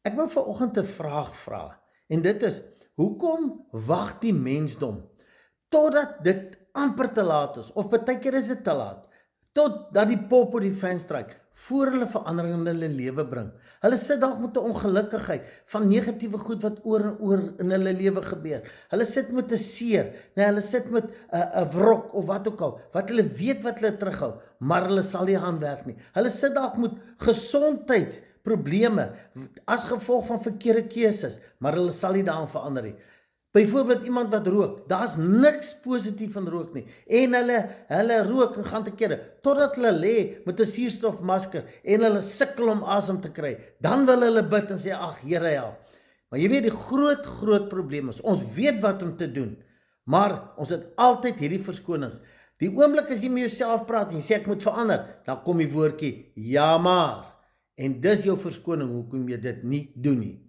Ek wil vanoggend 'n vraag vra. En dit is: hoekom wag die mensdom totdat dit amper te laat is, of partykeer is dit te laat, totdat die pop op die venster stryk, voor hulle verandering in hulle lewe bring? Hulle sit dalk met 'n ongelukkigheid van negatiewe goed wat oor en oor in hulle lewe gebeur. Hulle sit met 'n seer, nee, hulle sit met 'n wrok of wat ook al, wat hulle weet wat hulle terughou, maar hulle sal nie aanwerk nie. Hulle sit dalk met gesondheidsprobleme as gevolg van verkeerde keuses, maar hulle sal nie daaraan verander nie. Byvoorbeeld iemand wat rook, daar's niks positief van rook nie. En hulle rook en gaan te kere totdat hulle lê met 'n suurstofmasker en hulle sukkel om asem te kry. Dan wil hulle bid en sê: "Ag Here, help." Maar jy weet die groot probleem is, ons weet wat om te doen, maar ons het altyd hierdie verskonings. Die oomblik as jy met jouself praat en jy sê ek moet verander, dan kom die woordjie ja maar. En dis jou verskoning hoekom jy dit nie doen nie.